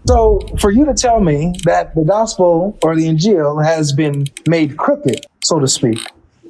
So for you to tell me that the gospel or the Injil has been made crooked, so to speak,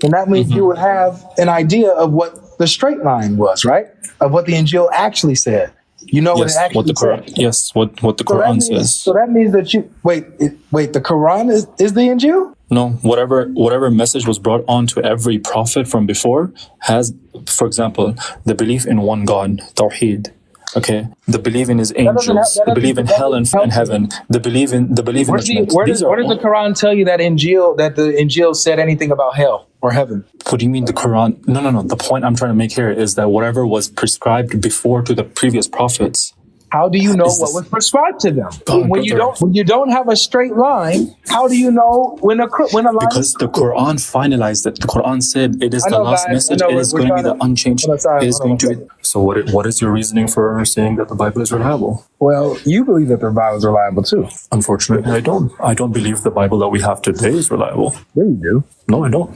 then that means you would have an idea of what the straight line was, right? Of what the Injil actually said. You know what it actually said. Yes, what the Quran says. So that means that you wait. The Quran is the Injil? No, whatever message was brought on to every prophet from before has, for example, the belief in one God, Tawheed. Okay, the belief in his angels, the belief in hell and heaven, the belief in the Jannah. Where does the Quran tell you that the Injil said anything about hell or heaven? What do you mean the Quran? No. The point I'm trying to make here is that whatever was prescribed before to the previous prophets. How do you know what was prescribed to them? When you don't have a straight line, how do you know when a line? Because the Quran finalized it. The Quran said it is the last message. It is going to be the unchanged. It is going to be. So what is your reasoning for saying that the Bible is reliable? Well, you believe that the Bible is reliable too. Unfortunately, I don't. I don't believe the Bible that we have today is reliable. Yeah, you do. No, I don't.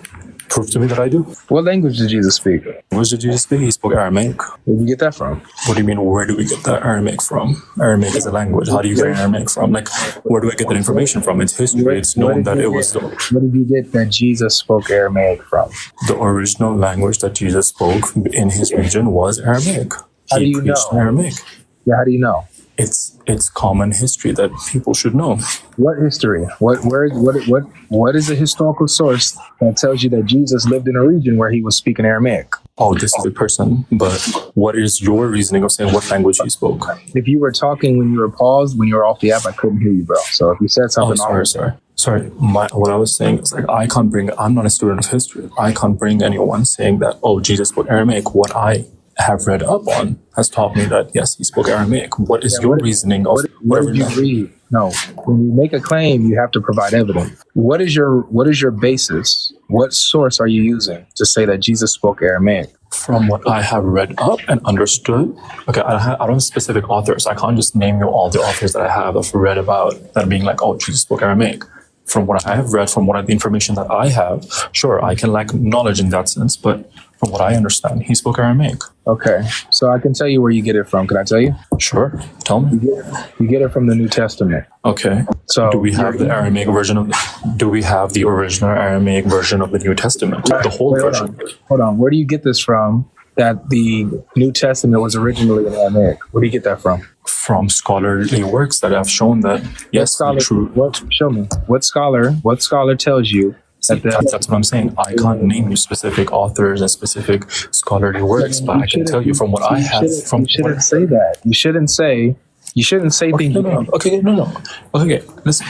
Prove to me that I do. What language did Jesus speak? Where did Jesus speak? He spoke Aramaic. Where did you get that from? What do you mean, where do we get that Aramaic from? Aramaic is a language. How do you get Aramaic from? Like, where do I get that information from? It's history. It's known that it was... Where did you get that Jesus spoke Aramaic from? The original language that Jesus spoke in his region was Aramaic. How do you know? Aramaic. Yeah, how do you know? It's common history that people should know. What history? What is a historical source that tells you that Jesus lived in a region where he was speaking Aramaic? Oh, this is a person. But what is your reasoning of saying what language he spoke? If you were talking when you were paused, when you were off the app, I couldn't hear you, bro. So if you said something... Sorry. What I was saying is, like, I'm not a student of history. I can't bring anyone saying that, oh, Jesus spoke Aramaic. What I have read up on has taught me that, yes, he spoke Aramaic. What is your reasoning of what did you read? No, when you make a claim, you have to provide evidence. What is your basis? What source are you using to say that Jesus spoke Aramaic? From what I have read up and understood. Okay, I don't have specific authors. I can't just name you all the authors that I have read about that being like, oh, Jesus spoke Aramaic. From what I have read, the information that I have, sure, I can lack knowledge in that sense, but from what I understand, he spoke Aramaic. Okay, so I can tell you where you get it from. Can I tell you? Sure, tell me. You get it from the New Testament. Okay, so do we have the Aramaic version of? Do we have the original Aramaic version of the New Testament? The whole version. Hold on. Where do you get this from? That the New Testament was originally in Aramaic. Where do you get that from? From scholarly works that have shown that, yes, true. Show me. What scholar tells you that's what I'm saying. I can't name you specific authors and specific scholarly works, but I can tell you from what I have. You shouldn't say that. You shouldn't say things. No. Okay, listen.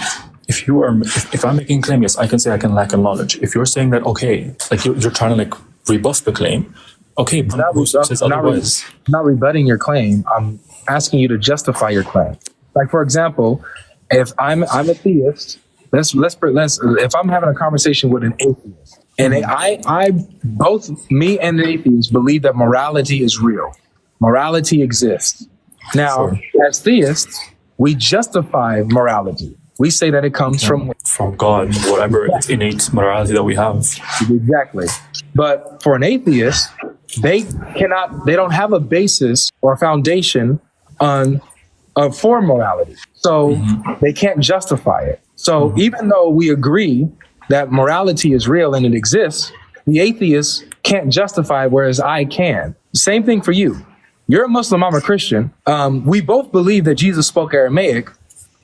If I'm making a claim, yes, I can say I can lack in knowledge. If you're saying that, okay, like you're trying to like rebuff the claim, okay, but who says otherwise? I'm not rebutting your claim. I'm asking you to justify your claim. Like, for example, if I'm a theist, let's if I'm having a conversation with an atheist, and I both me and the atheist believe that morality is real. Morality exists. Now, as theists, we justify morality. We say that it comes from God, whatever innate morality that we have. Exactly. But for an atheist, they don't have a basis or a foundation for morality. So they can't justify it. So even though we agree that morality is real and it exists, the atheist can't justify it, whereas I can. Same thing for you. You're a Muslim, I'm a Christian. We both believe that Jesus spoke Aramaic.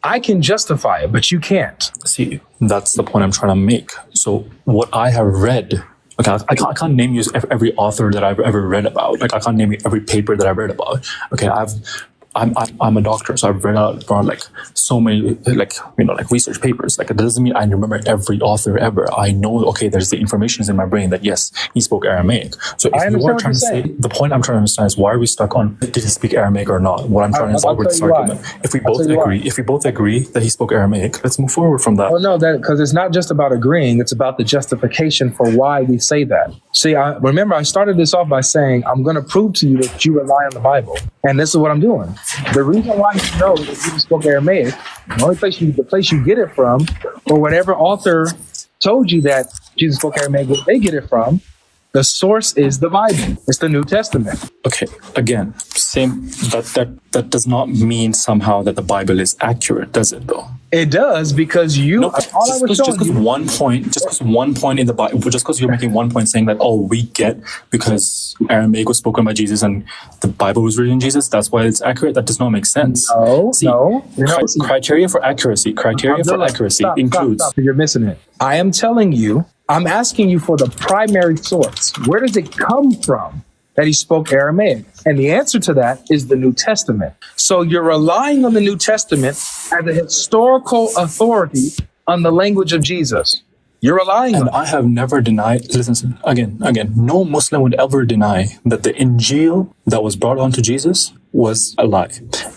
I can justify it, but you can't. See, that's the point I'm trying to make. So what I have read, okay, I can't name you every author that I've ever read about. Like, I can't name you every paper that I've read about. Okay, I'm a doctor, so I've read out like so many like research papers. Like, it doesn't mean I remember every author ever. I know, okay, there's the information is in my brain that yes, he spoke Aramaic. So if you are trying to say, the point I'm trying to understand is why are we stuck on did he speak Aramaic or not? What I'm trying to say with this argument. If we both agree that he spoke Aramaic, let's move forward from that. Oh no, because it's not just about agreeing, it's about the justification for why we say that. See, remember I started this off by saying I'm going to prove to you that you rely on the Bible. And this is what I'm doing. The reason why you know that Jesus spoke Aramaic, the place you get it from, or whatever author told you that Jesus spoke Aramaic, where they get it from, The source is the Bible. It's the New Testament. Okay, again, same. That does not mean somehow that the Bible is accurate, does it? Though It does, because you. no, all I was just showing because you. one point in the Bible, just because you're making one point saying that, oh, we get because Aramaic was spoken by Jesus and the Bible was written in Jesus, that's why it's accurate. That does not make sense. No. Criteria for accuracy. Stop, includes. Stop. You're missing it. I am telling you. I'm asking you for the primary source. Where does it come from that he spoke Aramaic? And the answer to that is the New Testament. So you're relying on the New Testament as a historical authority on the language of Jesus. You're relying on And it. I have never denied, listen, again, no Muslim would ever deny that the Injil that was brought onto Jesus was a lie.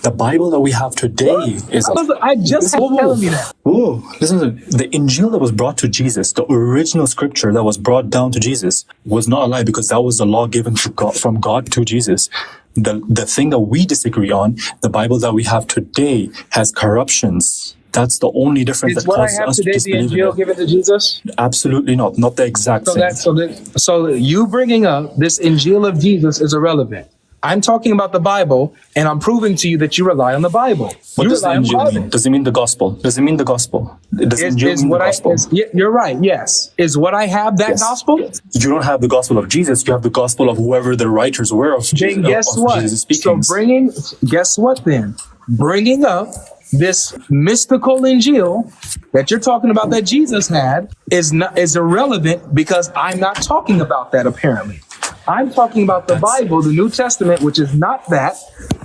The Bible that we have today is a lie. I just had telling you that. Whoa, listen, the Injil that was brought to Jesus, the original scripture that was brought down to Jesus, was not a lie because that was the law given to God, from God to Jesus. The thing that we disagree on, the Bible that we have today has corruptions. That's the only difference Is that what I causes have us to today the disbelieve in Injil it. given to Jesus? Absolutely not the exact same. So you bringing up this Injil of Jesus is irrelevant. I'm talking about the Bible, and I'm proving to you that you rely on the Bible. What You does the rely on Injil Bible. mean? Does it mean the gospel? Does it mean the gospel? Does Injil Is mean the what gospel? you're right. Yes. Is what I have that Yes. gospel? You don't have the gospel of Jesus. You have the gospel of whoever the writers were of Then guess of what? Jesus' So speakings. guess what then? Bringing up this mystical Injil that you're talking about that Jesus had is irrelevant because I'm not talking about that apparently. I'm talking about the Bible, the New Testament, which is not that.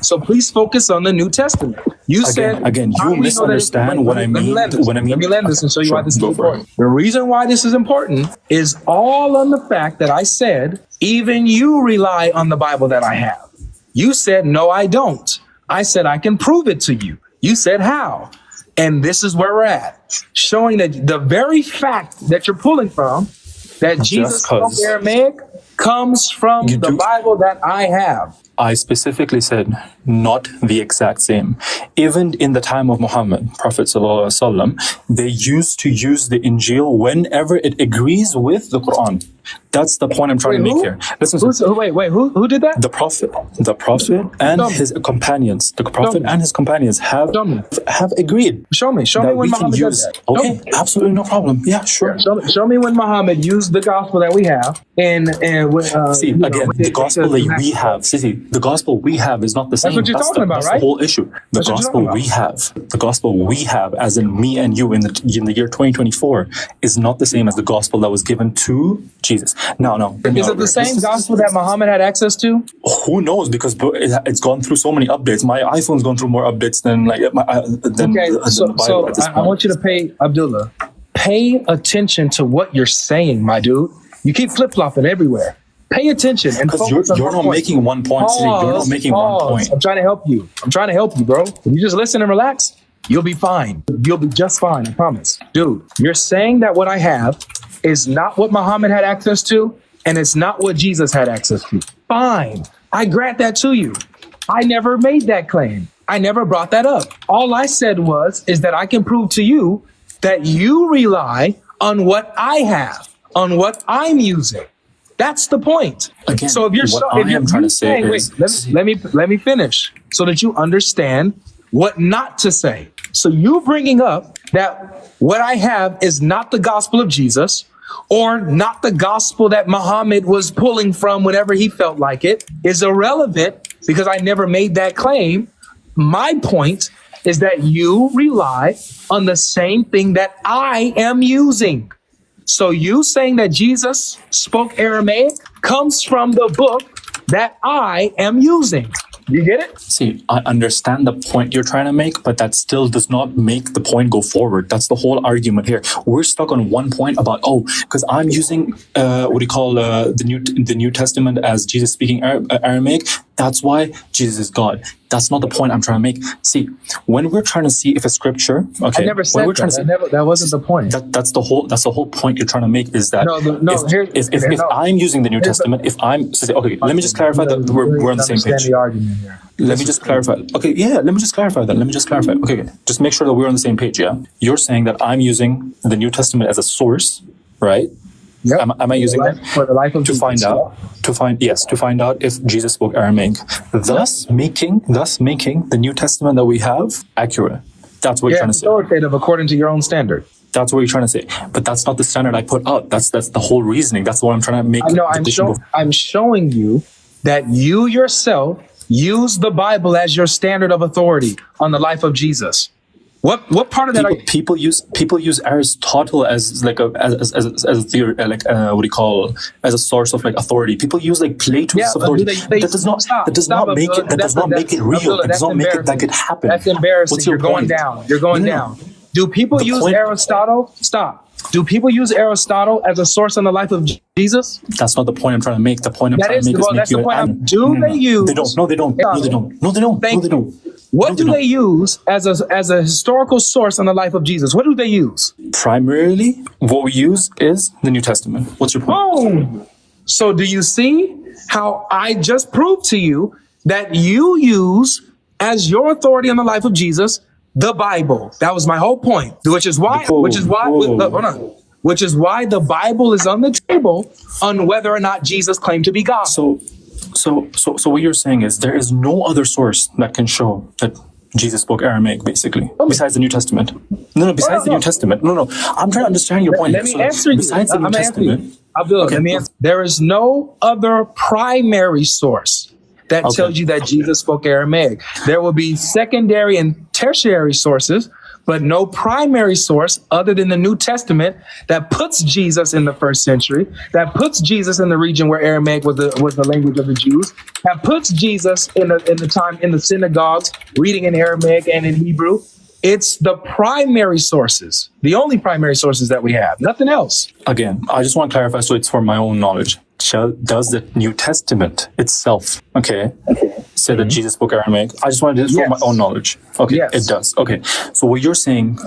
So please focus on the New Testament. You said again, how you do we know that misunderstand what I mean. Let me lend this and show you why this is Go for it. important. The reason why this is important is all on the fact that I said, even you rely on the Bible that I have. You said, no, I don't. I said, I can prove it to you. You said, how? And this is where we're at, showing that the very fact that you're pulling from, that Jesus spoke Aramaic, comes from the Bible that I have. I specifically said not the exact same. Even in the time of Muhammad, Prophet Sallallahu Alaihi Wasallam, they used to use the Injil whenever it agrees with the Quran. That's the point I'm trying to make here. Listen, Who did that? the Prophet and his companions. The Prophet and his companions have agreed. Show me when Muhammad did that. Okay, absolutely no problem. Yeah, sure. Show me when Muhammad used the gospel that we have, the gospel that we have. The gospel we have is not the same. That's what you're talking about, right? That's the whole issue. The gospel we have, as in me and you in the year 2024, is not the same as the gospel that was given to Jesus. No. Is it the same gospel that Muhammad had access to? Who knows? Because it's gone through so many updates. My iPhone's gone through more updates than the Bible at this point. I want you to pay attention to what you're saying, my dude. You keep flip-flopping everywhere. Pay attention and focus on you're not making one point. You're not making one point. I'm trying to help you. Bro. If you just listen and relax, you'll be fine. You'll be just fine, I promise. Dude, you're saying that what I have is not what Muhammad had access to, and it's not what Jesus had access to. Fine. I grant that to you. I never made that claim. I never brought that up. All I said is that I can prove to you that you rely on what I have, on what I'm using. That's the point. Again, so if you're let me finish so that you understand what not to say. So you bringing up that what I have is not the gospel of Jesus or not the gospel that Muhammad was pulling from whenever he felt like it is irrelevant because I never made that claim. My point is that you rely on the same thing that I am using. So you saying that Jesus spoke Aramaic comes from the book that I am using. You get it? See, I understand the point you're trying to make, but that still does not make the point go forward. That's the whole argument here. We're stuck on one point about, because I'm using the New Testament as Jesus speaking Aramaic. That's why Jesus is God. That's not the point I'm trying to make. See, when we're trying to see if a scripture, I never said that. That wasn't the point. That's the whole point you're trying to make is that if I'm using the New Testament, let me just clarify that we're on the same page. Let me just clarify. Okay, yeah, let me just clarify that. Okay, just make sure that we're on the same page, yeah? You're saying that I'm using the New Testament as a source, right? Yep. Am I using that for the life of to Jesus, find out? To find out if Jesus spoke Aramaic, thus making the New Testament that we have accurate. That's what you're trying to say. Authoritative according to your own standard. That's what you're trying to say. But that's not the standard I put out. That's the whole reasoning. That's what I'm trying to make. I know. I'm showing you that you yourself use the Bible as your standard of authority on the life of Jesus. What part of that people use Aristotle as like as a theory, like what do you call, as a source of like authority. People use like Plato's authority. That does not make it real. That does not make it that could happen. That's embarrassing. You're going down. You're going down. Do people use Aristotle? Stop. Do people use Aristotle as a source on the life of Jesus? That's not the point I'm trying to make. The point I'm trying to make is make you an Do they use? They don't. No, they don't. No, they don't. No, they don't. No, they don't. What do they use as a historical source on the life of Jesus? What do they use? Primarily, what we use is the New Testament. What's your point? Boom. So do you see how I just proved to you that you use as your authority on the life of Jesus the Bible? That was my whole point. Which is why the Bible is on the table on whether or not Jesus claimed to be God. So what you're saying is there is no other source that can show that Jesus spoke Aramaic, basically, besides the New Testament. No, besides the New Testament. No. I'm trying to understand your point. Let me answer you. Besides the New Testament. There is no other primary source that tells you that Jesus spoke Aramaic. There will be secondary and tertiary sources, but no primary source other than the New Testament that puts Jesus in the first century, that puts Jesus in the region where Aramaic was the language of the Jews, that puts Jesus in the synagogues, reading in Aramaic and in Hebrew. It's the primary sources, the only primary sources that we have, nothing else. Again, I just want to clarify, so it's for my own knowledge. Does the New Testament itself, say that Jesus spoke Aramaic? I just wanted to for my own knowledge. It does. Okay, so what you're saying,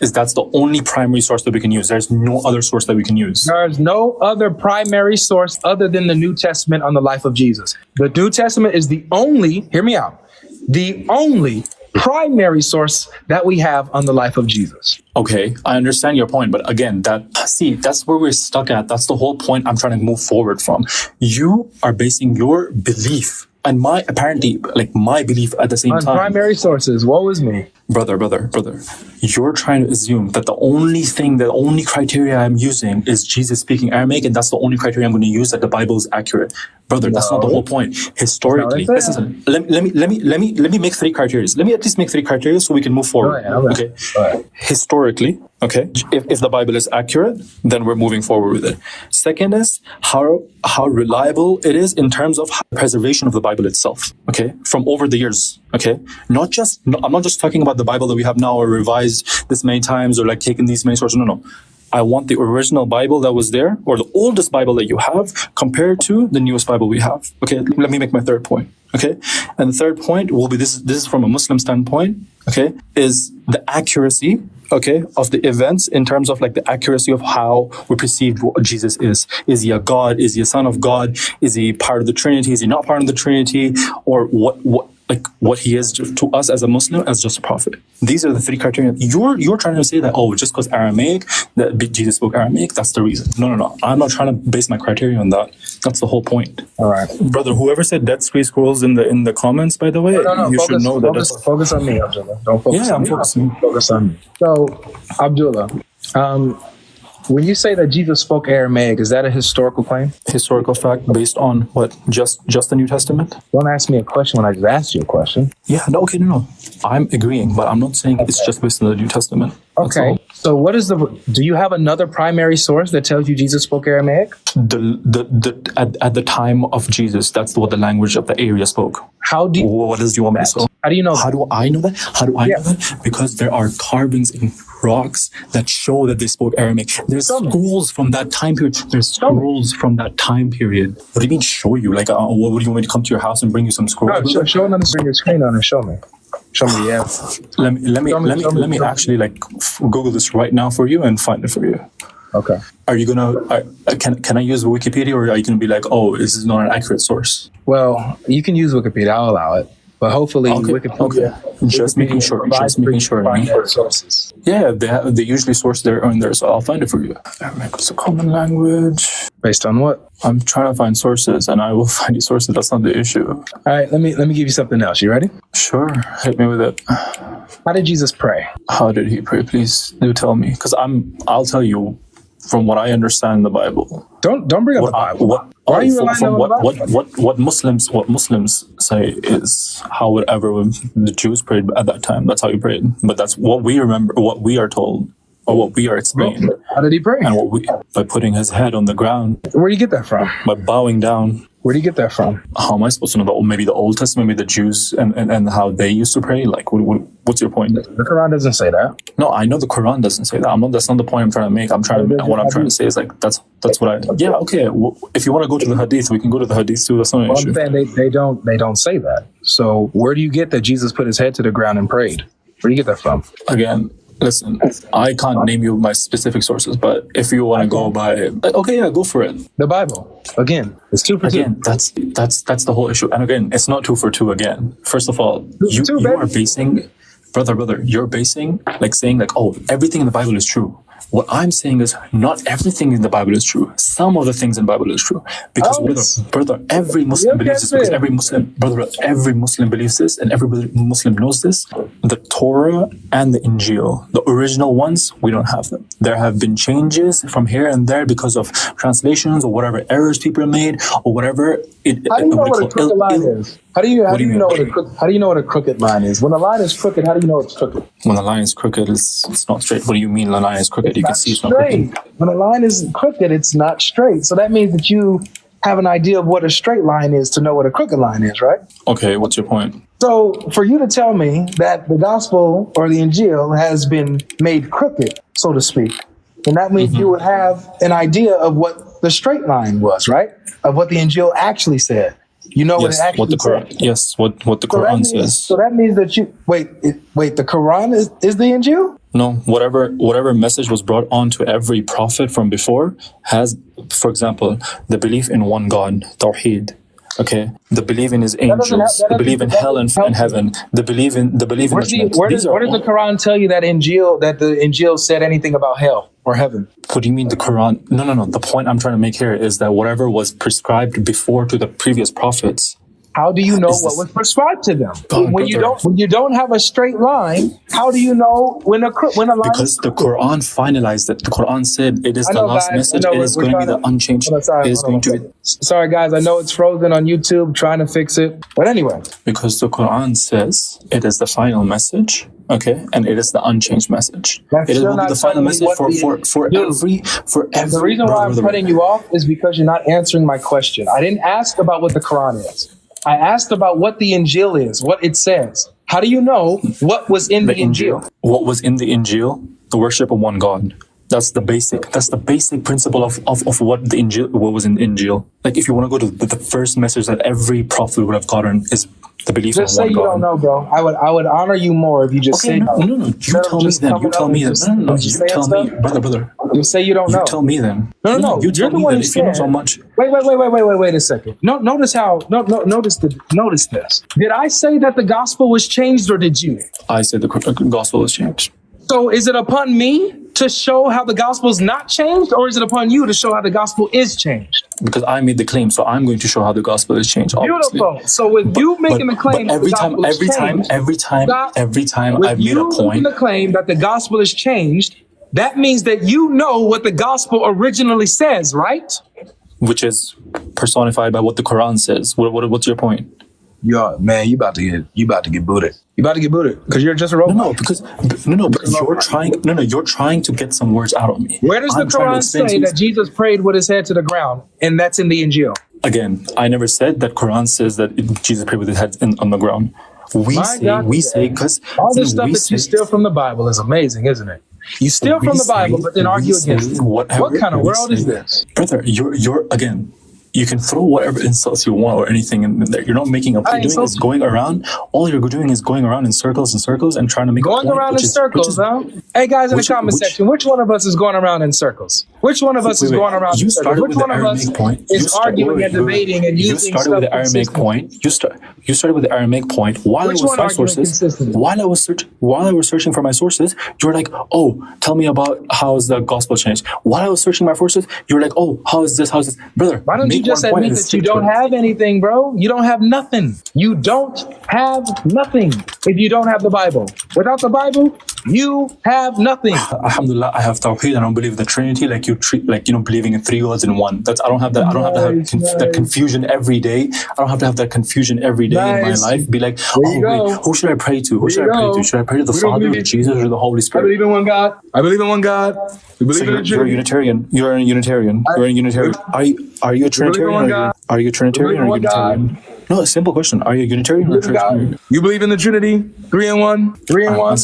is that's the only primary source that we can use. There's no other source that we can use. There's no other primary source other than the New Testament on the life of Jesus. The New Testament is the only, hear me out, the only primary source that we have on the life of Jesus. Okay, I understand your point, but again, that's where we're stuck at. That's the whole point I'm trying to move forward from. You are basing your belief and my belief at the same time. On primary sources, woe is me. Brother, you're trying to assume that the only criteria I'm using is Jesus speaking Aramaic, and that's the only criteria I'm going to use, that the Bible is accurate. Brother, that's not the whole point. Historically, listen, let me make three criteria. Let me at least make three criteria so we can move forward. Okay. Historically, if the Bible is accurate, then we're moving forward with it. Second is how reliable it is in terms of preservation of the Bible itself. From over the years. I'm not just talking about the Bible that we have now or revised this many times or like taken these many sources. No. I want the original Bible that was there, or the oldest Bible that you have, compared to the newest Bible we have. Let me make my third point. And the third point will be this is from a Muslim standpoint, is the accuracy, of the events in terms of like the accuracy of how we perceive what Jesus is. Is he a God? Is he a son of God? Is he part of the Trinity? Is he not part of the Trinity? Or what he is to us as a Muslim, as just a prophet. These are the three criteria. You're trying to say that, just because Aramaic, that Jesus spoke Aramaic, that's the reason. No. I'm not trying to base my criteria on that. That's the whole point. All right. Brother, whoever said Dead Sea Scrolls in the comments, by the way, you should know that. Focus on me, Abdullah. Don't focus on me. Focusing. Focus on me. So, Abdullah, when you say that Jesus spoke Aramaic, is that a historical claim? Historical fact based on what? Just the New Testament? Don't ask me a question when I just asked you a question. Yeah, no. I'm agreeing, but I'm not saying it's just based on the New Testament. Okay. So do you have another primary source that tells you Jesus spoke Aramaic? At the time of Jesus, that's what the language of the area spoke. What does you want me to say? How do you know that? How do I know that? Know that? Because there are carvings in rocks that show that they spoke Aramaic. There's scrolls from that time period. What do you mean show you? Like, what do you want me to come to your house and bring you some scrolls? No, show another bring your screen on and show me. Let me actually Google this right now for you and find it for you. Okay. Are you gonna? Can I use Wikipedia, or are you gonna be like, this is not an accurate source? Well, you can use Wikipedia. I'll allow it. but hopefully Wikipedia. Just making sure. Just making sure. Sources. Yeah, they usually source their own there, so I'll find it for you. It's a common language. Based on what? I'm trying to find sources, and I will find you sources. That's not the issue. All right, let me give you something else. You ready? Sure, hit me with it. How did Jesus pray? How did he pray? Please do tell me, because I'll tell you from what I understand in the Bible. Don't bring up the Bible. Why are you relying on the Bible? What Muslims say is how whatever the Jews prayed at that time. That's how he prayed. But that's what we remember, what we are told, or what we are explained. How did he pray? And by putting his head on the ground. Where do you get that from? By bowing down. Where do you get that from? How am I supposed to know? Maybe the Old Testament, maybe the Jews and how they used to pray? Like, what's your point? The Quran doesn't say that. No, I know the Quran doesn't say that. That's not the point I'm trying to make. What I'm trying to say is like, that's what I... Yeah, okay. Well, if you want to go to the Hadith, we can go to the Hadith too. That's not an issue. I'm saying they don't say that. So where do you get that Jesus put his head to the ground and prayed? Where do you get that from? Again, listen, I can't name you my specific sources, but if you want to go by, okay, yeah, go for it. The Bible. Again, it's 2 for 2. Again, that's the whole issue. And again, it's not 2 for 2 again. First of all, you are basing, brother, you're basing, like saying like, oh, everything in the Bible is true. What I'm saying is not everything in the Bible is true. Some of the things in the Bible is true. Because brother, every Muslim believes this. Because every Muslim believes this, and every Muslim knows this. The Torah and the Injil, the original ones, we don't have them. There have been changes from here and there because of translations or whatever errors people have made or whatever. How do you know what a crooked line is? How do you know what a crooked line is? When a line is crooked, how do you know it's crooked? When a line is crooked, it's not straight. What do you mean the line is crooked? You can see it's not crooked. When a line is crooked, it's not straight. So that means that you have an idea of what a straight line is to know what a crooked line is, right? Okay, what's your point? So for you to tell me that the gospel or the Injil has been made crooked, so to speak, then that means you would have an idea of what the straight line was, right? Of what the Injil actually said. You know what it actually said. Yes, what the Quran says. So that means that you wait. The Quran is the Injil? No, whatever message was brought on to every prophet from before has, for example, the belief in one God, Tawheed. Okay, the belief in his angels, the belief in hell and heaven, the belief in where does the Quran tell you that the Injil said anything about hell or heaven? What do you mean the Quran? No. The point I'm trying to make here is that whatever was prescribed before to the previous prophets. How do you know what was prescribed to them? When you don't have a straight line, how do you know when a line? Because the Quran finalized it. The Quran said it is the last message. It is going to be the unchanged. It is going to be. Sorry, guys. I know it's frozen on YouTube. Trying to fix it, but anyway. Because the Quran says it is the final message. Okay, and it is the unchanged message. It will be the final message for every. The reason why I'm cutting you off is because you're not answering my question. I didn't ask about what the Quran is. I asked about what the Injil is, what it says. How do you know what was in the Injil? What was in the Injil? The worship of one God. That's the basic principle of what the Injil, what was in the Injil. Like if you want to go to the first message that every prophet would have gotten is the belief in one God. Just say you don't know, bro. I would honor you more if you just say no. No. You tell me then. You tell me then. No. You tell me, brother. You say you don't know. You tell me then. No. You tell me then. If you know so much. Wait a second. Notice this. Did I say that the gospel was changed or did you? I said the gospel was changed. So is it upon me to show how the gospel is not changed, or is it upon you to show how the gospel is changed? Because I made the claim, so I'm going to show how the gospel is changed. Obviously. Beautiful. So with you making the claim, every time I've made a point. Making the claim that the gospel is changed, that means that you know what the gospel originally says, right? Which is personified by what the Quran says. What's your point? Yo, man, you about to get booted. You about to get booted because you're just a robot. Because you're trying to get some words out of me. Where does the Quran say that Jesus prayed with his head to the ground, and that's in the Injil? Again, I never said that Quran says that Jesus prayed with his head on the ground. We say because all this stuff that you steal from the Bible is amazing, isn't it? You steal from the Bible, but then argue against it. What kind of world is this, brother? You're again. You can throw whatever insults you want or anything in there. You're not making a point. All you're doing is going around in circles and trying to make going a point. Going around in circles, huh? Hey guys in the comment section, which one of us is going around in circles? Which one of us is going around in circles? Which one of us is arguing and debating and using You started with the Aramaic point. You started with the Aramaic point while I was my sources. While I was searching for my sources, you were like, "Oh, tell me about how's the gospel changed." While I was searching my sources, you were like, "Oh, how is this? How's this, brother?" Why don't you just admit that you don't have anything, bro? You don't have nothing. You don't have nothing if you don't have the Bible. Without the Bible, you have nothing. Alhamdulillah, I have Tawheed. I don't believe in the Trinity, like you treat, like, you know, believing in three gods in one. I don't have that. I don't have to have that confusion every day. I don't have to have that confusion every day in my life. Be like, oh wait, who should I pray to? Who should I pray to? Should I pray to the Father, or Jesus, or the Holy Spirit? I believe in one God. I believe in one God. We believe in the You're a Unitarian. You're a Unitarian. You're a Unitarian. Are you a Trinitarian? Are you a Trinitarian or Unitarian? No, a simple question. Are you a Unitarian or a Trinitarian? You believe in the Trinity? 3 in 1? 3 in 1?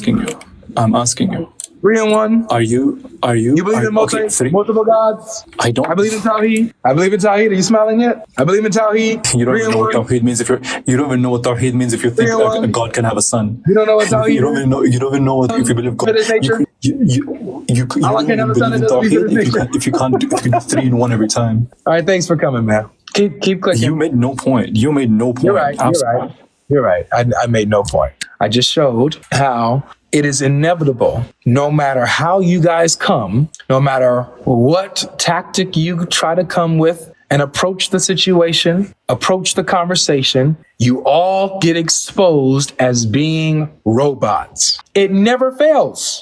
I'm asking you. 3 in 1? Are you? You believe in multiple gods? I don't. I believe in Tawheed. I believe in Tawheed. Are you smiling yet? I believe in Tawheed. You don't even know what Tawheed means you don't even know what Tawheed means if you think a God can have a son. You don't know what Tawheed is? You don't even know what, if you believe God. You Allah can have a son if you can't do 3 in 1 every time. All right, thanks for coming, man. Keep clicking. You made no point. You're right. You're right. I made no point. I just showed how it is inevitable, no matter how you guys come, no matter what tactic you try to come with and approach the situation, approach the conversation, you all get exposed as being robots. It never fails.